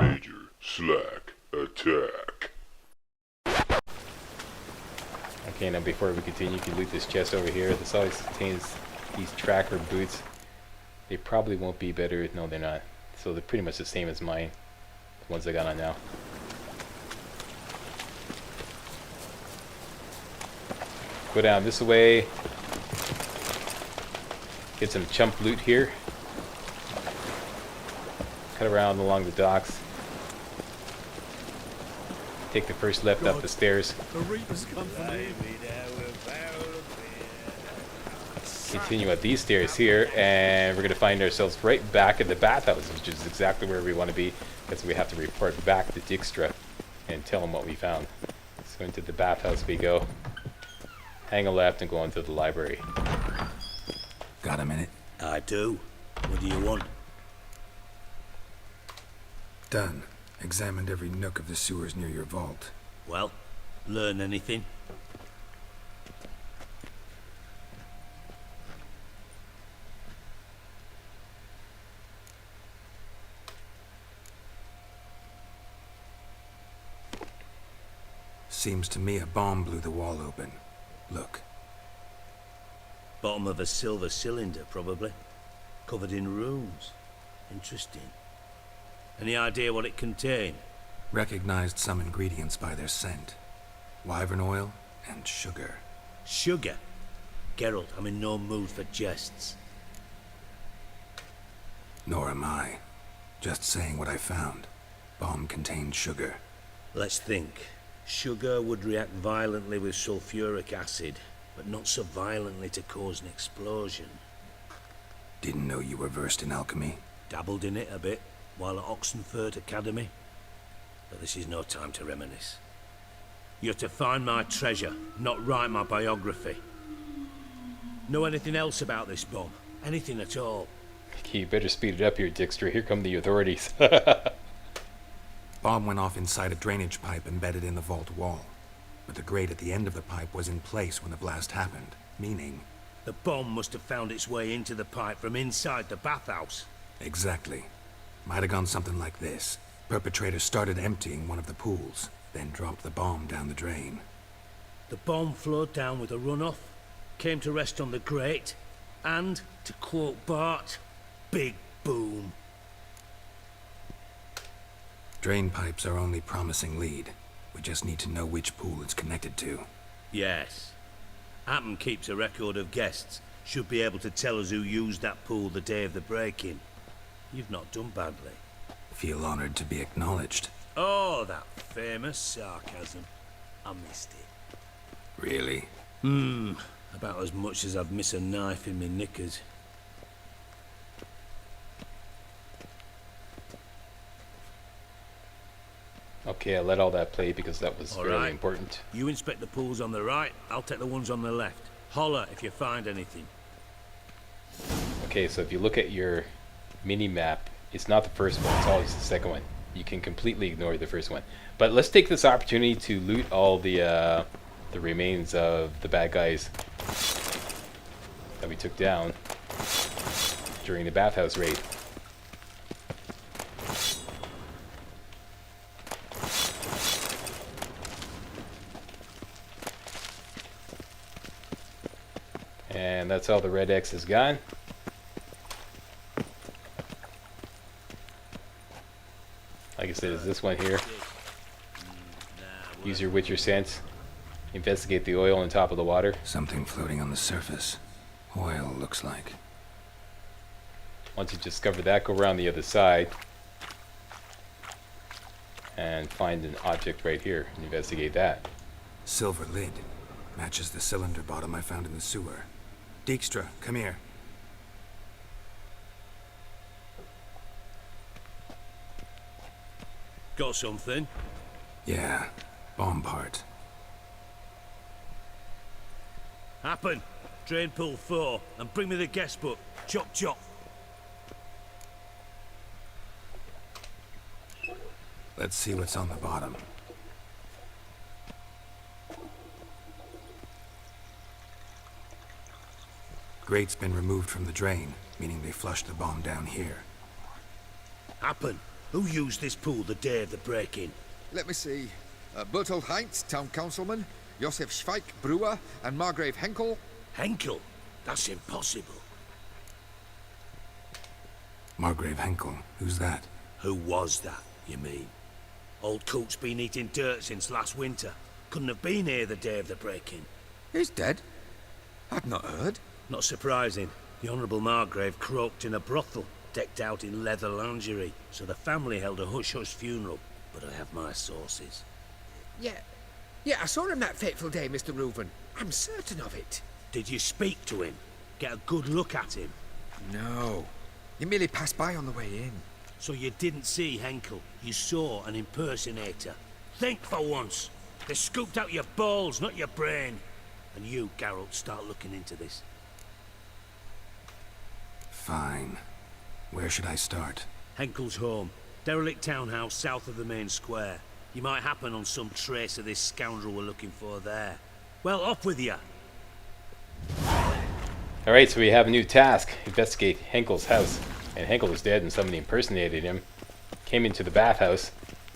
MajorSlackAttack. Okay, now before we continue, you can loot this chest over here. This always contains these tracker boots. They probably won't be better. No, they're not. So they're pretty much the same as mine. The ones I got on now. Go down this way. Get some chump loot here. Cut around along the docks. Take the first left up the stairs. Continue up these stairs here, and we're going to find ourselves right back at the bathhouse, which is exactly where we want to be, because we have to report back to Dijkstra and tell him what we found. So into the bathhouse we go. Hang a left and go into the library. Got a minute? I do. What do you want? Done. Examined every nook of the sewers near your vault. Well, learn anything? Seems to me a bomb blew the wall open. Look. Bottom of a silver cylinder, probably. Covered in runes. Interesting. Any idea what it contained? Recognized some ingredients by their scent. Wyvern oil and sugar. Sugar? Geralt, I'm in no mood for jests. Nor am I. Just saying what I found. Bomb contained sugar. Let's think. Sugar would react violently with sulfuric acid, but not so violently to cause an explosion. Didn't know you were versed in alchemy. Dabbled in it a bit while at Oxenford Academy. But this is no time to reminisce. You're to find my treasure, not write my biography. Know anything else about this bomb? Anything at all? Okay, you better speed it up here, Dijkstra. Here come the authorities. Bomb went off inside a drainage pipe embedded in the vault wall. But the grate at the end of the pipe was in place when the blast happened, meaning... The bomb must have found its way into the pipe from inside the bathhouse. Exactly. Might have gone something like this. Perpetrator started emptying one of the pools, then dropped the bomb down the drain. The bomb flowed down with a runoff, came to rest on the grate, and, to quote Bart, big boom. Drain pipes are only promising lead. We just need to know which pool it's connected to. Yes. Appen keeps a record of guests. Should be able to tell us who used that pool the day of the break-in. You've not done badly. Feel honored to be acknowledged. Oh, that famous sarcasm. I missed it. Really? About as much as I'd miss a knife in my knickers. Okay, I let all that play because that was very important. You inspect the pools on the right, I'll take the ones on the left. Holler if you find anything. Okay, so if you look at your mini-map, it's not the first one, it's always the second one. You can completely ignore the first one. But let's take this opportunity to loot all the remains of the bad guys that we took down during the bathhouse raid. And that's all the red X is gone. Like I said, is this one here. Use your Witcher sense. Investigate the oil on top of the water. Something floating on the surface. Oil, looks like. Once you discover that, go around the other side and find an object right here and investigate that. Silver lid. Matches the cylinder bottom I found in the sewer. Dijkstra, come here. Got something? Yeah, bomb part. Happen. Drain pool 4, and bring me the guest book. Chop chop. Let's see what's on the bottom. Grate's been removed from the drain, meaning they flushed the bomb down here. Happen. Who used this pool the day of the break-in? Let me see. Bertold Heinz, town councilman, Josef Schweik, brewer, and Margrave Henkle. Henkle? That's impossible. Margrave Henkle. Who's that? Who was that, you mean? Old Coot's been eating dirt since last winter. Couldn't have been here the day of the break-in. He's dead? I'd not heard. Not surprising. The Honourable Margrave croaked in a brothel, decked out in leather lingerie, so the family held a hush-hush funeral. But I have my sources. Yeah, I saw him that fateful day, Mr. Reuven. I'm certain of it. Did you speak to him? Get a good look at him? No. He merely passed by on the way in. So you didn't see Henkle. You saw an impersonator. Think for once. They scooped out your balls, not your brain. And you, Geralt, start looking into this. Fine. Where should I start? Henkle's home. Derelict townhouse south of the main square. You might happen on some trace of this scoundrel we're looking for there. Well, off with you. Alright, so we have a new task. Investigate Henkle's house. And Henkle was dead and somebody impersonated him. Came into the bathhouse,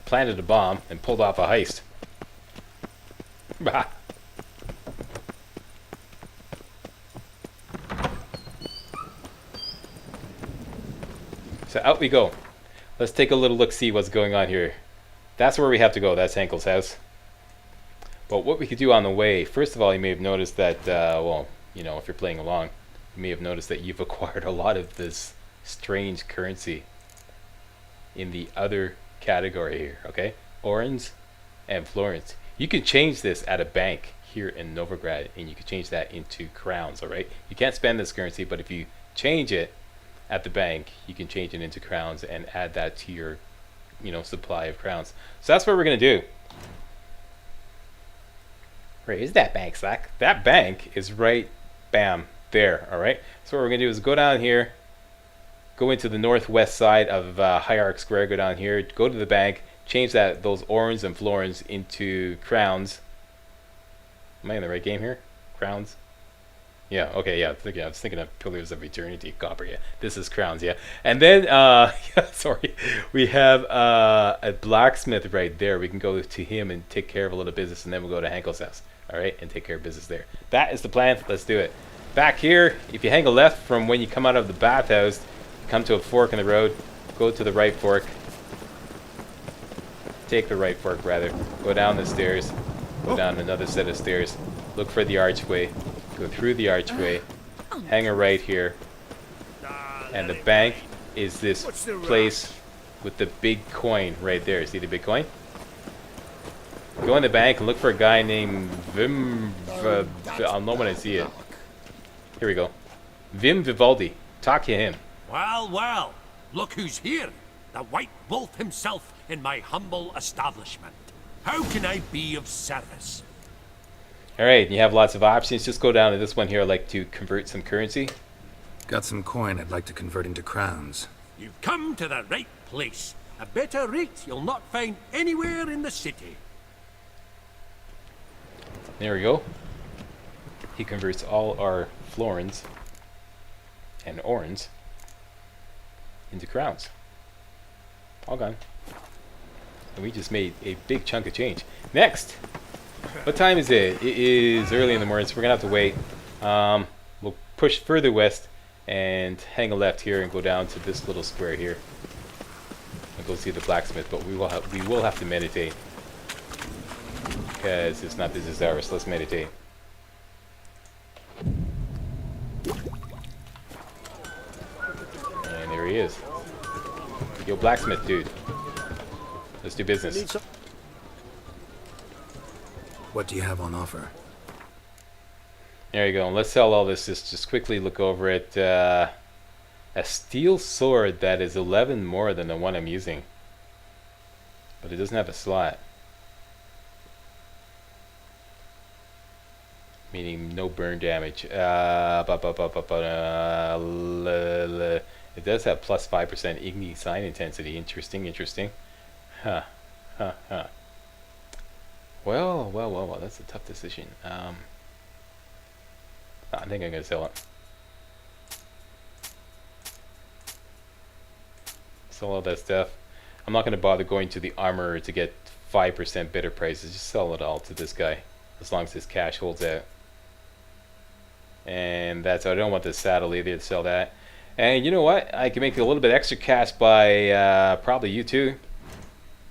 planted a bomb, and pulled off a heist. Bah! So out we go. Let's take a little look-see what's going on here. That's where we have to go. That's Henkle's house. But what we could do on the way, first of all, you may have noticed that, well, you know, if you're playing along, you may have noticed that you've acquired a lot of this strange currency in the other category here, okay? Errands and florins. You can change this at a bank here in Novigrad, and you can change that into crowns, alright? You can't spend this currency, but if you change it at the bank, you can change it into crowns and add that to your, you know, supply of crowns. So that's what we're gonna do. Where is that bank, Slack? That bank is right, bam, there, alright? So what we're gonna do is go down here, go into the northwest side of Hierarch Square, go down here, go to the bank, change those errands and florins into crowns. Am I in the right game here? Crowns? Yeah, okay, yeah, I was thinking of Pillars of Eternity, copper, yeah. This is crowns, yeah. And then, yeah, sorry, we have a blacksmith right there. We can go to him and take care of a little business, and then we'll go to Henkle's house, alright, and take care of business there. That is the plan, let's do it. Back here, if you hang a left from when you come out of the bathhouse, you come to a fork in the road, go to the right fork, take the right fork rather, go down the stairs, go down another set of stairs, look for the archway, go through the archway, hang a right here, and the bank is this place with the big coin right there. See the big coin? Go in the bank and look for a guy named Vim. I'll know when I see it. Here we go. Vim Vivaldi. Talk to him. Well, well, look who's here. The White Wolf himself in my humble establishment. How can I be of service? Alright, you have lots of options. Just go down to this one here. I'd like to convert some currency. Got some coin I'd like to convert into crowns. You've come to the right place. A better rate you'll not find anywhere in the city. There we go. He converts all our florins and errands into crowns. All gone. And we just made a big chunk of change. Next! What time is it? It is early in the morning, so we're going to have to wait. We'll push further west and hang a left here and go down to this little square here. And go see the blacksmith, but we will have to meditate. Because it's not business hours, so let's meditate. And there he is. Yo, blacksmith dude. Let's do business. What do you have on offer? There you go. Let's sell all this. Just quickly look over it. A steel sword that is 11 more than the one I'm using. But it doesn't have a slot. Meaning no burn damage. It does have plus 5% Igni sign intensity. Interesting, interesting. Huh. Well, that's a tough decision. I think I'm going to sell it. Sell all that stuff. I'm not going to bother going to the armorer to get 5% better prices. Just sell it all to this guy, as long as his cash holds out. And that's, I don't want the saddle either to sell that. And you know what? I can make a little bit extra cash by, probably you too,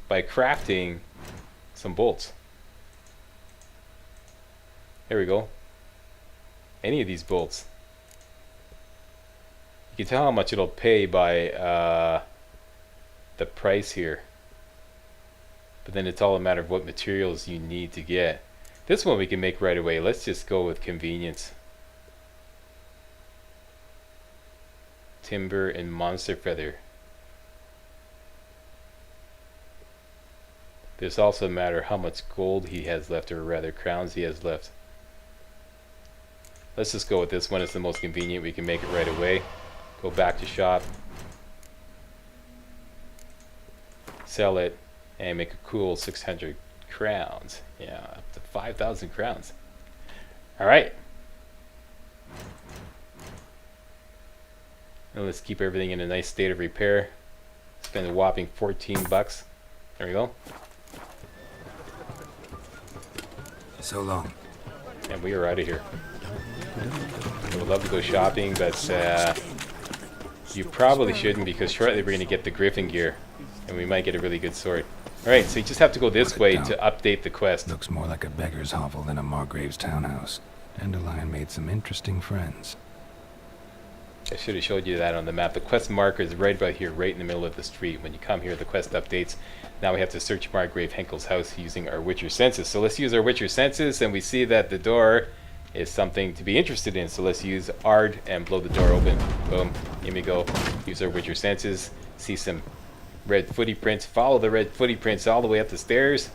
by crafting some bolts. There we go. Any of these bolts. You can tell how much it'll pay by the price here. But then it's all a matter of what materials you need to get. This one we can make right away. Let's just go with convenience. Timber and monster feather. There's also a matter how much gold he has left, or rather crowns he has left. Let's just go with this one. It's the most convenient. We can make it right away. Go back to shop. Sell it and make a cool 600 crowns. Yeah, up to 5,000 crowns. Alright. And let's keep everything in a nice state of repair. Spend a whopping 14 bucks. There we go. So long. And we are out of here. I would love to go shopping, but you probably shouldn't, because shortly we're going to get the Griffin gear. And we might get a really good sword. Alright, so you just have to go this way to update the quest. Looks more like a beggar's hovel than a Margrave's townhouse. Dandelion made some interesting friends. I should have showed you that on the map. The quest marker is right about here, right in the middle of the street. When you come here, the quest updates. Now we have to search Margrave Henkle's house using our Witcher senses. So let's use our Witcher senses, and we see that the door is something to be interested in. So let's use Ard and blow the door open. Boom. Here we go. Use our Witcher senses. See some red footy prints. Follow the red footy prints all the way up the stairs.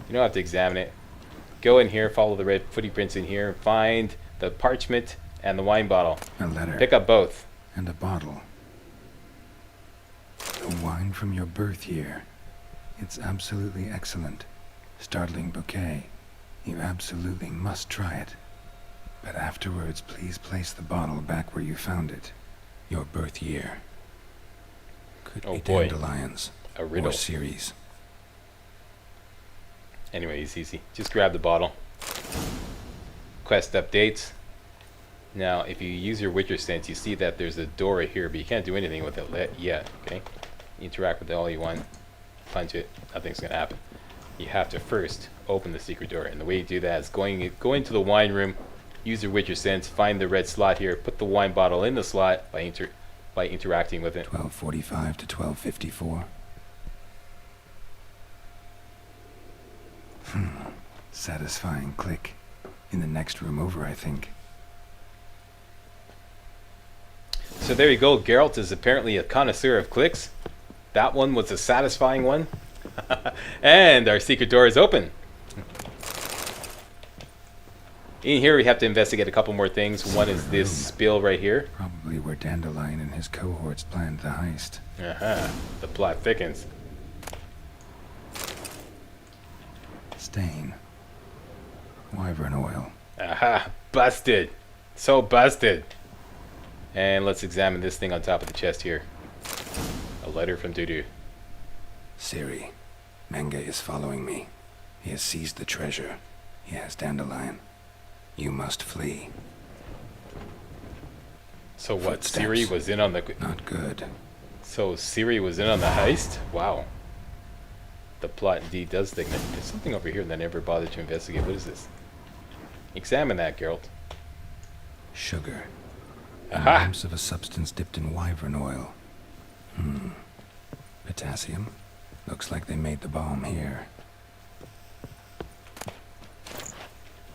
You don't have to examine it. Go in here, follow the red footy prints in here, find the parchment and the wine bottle. A letter. Pick up both. And a bottle. The wine from your birth year. It's absolutely excellent. Startling bouquet. You absolutely must try it. But afterwards, please place the bottle back where you found it. Your birth year. Could Oh be boy. dandelions. A riddle. Or Ceres. Anyway, it's easy. Just grab the bottle. Quest updates. Now, if you use your Witcher sense, you see that there's a door right here, but you can't do anything with it yet, okay? Interact with it all you want. Punch it. Nothing's going to happen. You have to first open the secret door, and the way you do that is go into the wine room, use your Witcher sense, find the red slot here, put the wine bottle in the slot by interacting with it. 12:45 to 12:54. Satisfying click. In the next room over, I think. So there you go. Geralt is apparently a connoisseur of clicks. That one was a satisfying one. And our secret door is open. In here we have to investigate a couple more things. One is this spill right here. Probably where Dandelion and his cohorts planned the heist. The plot thickens. Stain. Wyvern oil. Busted. So busted. And let's examine this thing on top of the chest here. A letter from Dudu. Ciri. Menge is following me. He has seized the treasure. He has Dandelion. You must flee. So what? Footsteps. Ciri was in on the... Not good. So Ciri was in on the heist? Wow. The plot indeed does thicken. There's something over here that I never bothered to investigate. What is this? Examine that, Geralt. Sugar. Aha! Lamps of a substance dipped in wyvern oil. Potassium. Looks like they made the bomb here.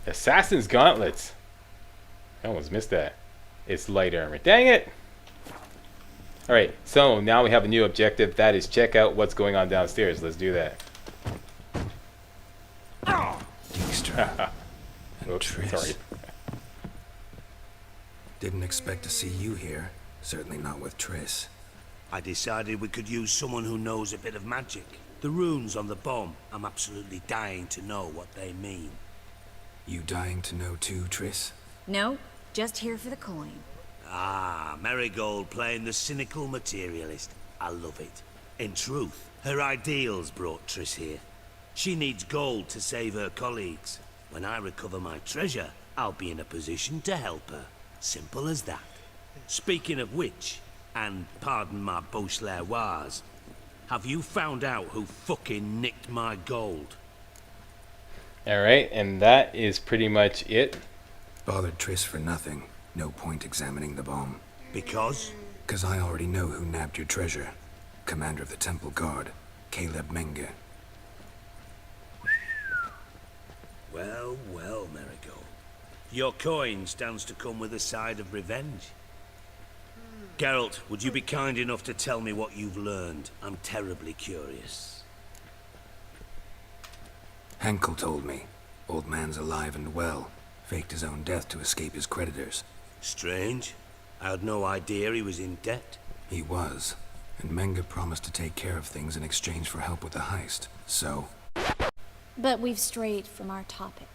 Assassin's gauntlets. I almost missed that. It's light armor. Dang it! Alright, so now we have a new objective. That is check out what's going on downstairs. Let's do that. Dijkstra. And Oops, Triss. sorry. Didn't expect to see you here. Certainly not with Triss. I decided we could use someone who knows a bit of magic. The runes on the bomb, I'm absolutely dying to know what they mean. You dying to know too, Triss? No, just here for the coin. Ah, Marigold playing the cynical materialist. I love it. In truth, her ideals brought Triss here. She needs gold to save her colleagues. When I recover my treasure, I'll be in a position to help her. Simple as that. Speaking of which, and pardon my Beauclervoise, have you found out who fucking nicked my gold? Alright, and that is pretty much it. Bothered Triss for nothing. No point examining the bomb. Because? 'Cause I already know who nabbed your treasure. Commander of the Temple Guard, Caleb Menge. Well, well, Marigold. Your coin stands to come with a side of revenge. Geralt, would you be kind enough to tell me what you've learned? I'm terribly curious. Henkle told me. Old man's alive and well. Faked his own death to escape his creditors. Strange. I had no idea he was in debt. He was. And Menge promised to take care of things in exchange for help with the heist. So, But we've strayed from our topic.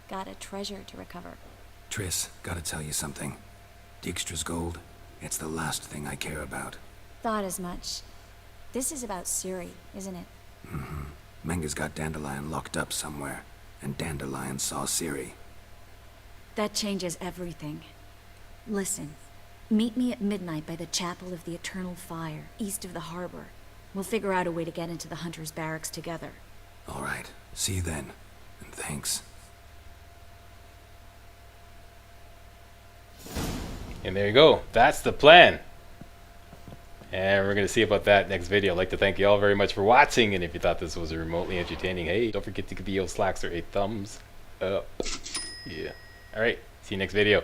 Got a treasure to recover. Triss, gotta tell you something. Dijkstra's gold, it's the last thing I care about. Thought as much. This is about Ciri, isn't it? Menge's got Dandelion locked up somewhere, and Dandelion saw Ciri. That changes everything. Listen, meet me at midnight by the Chapel of the Eternal Fire, east of the harbor. We'll figure out a way to get into the Hunter's barracks together. All right, see you then, and thanks. And there you go. That's the plan. And we're going to see about that next video. I'd like to thank you all very much for watching. And if you thought this was remotely entertaining, hey, don't forget to give the old Slackster a thumbs up. Yeah. All right. See you next video.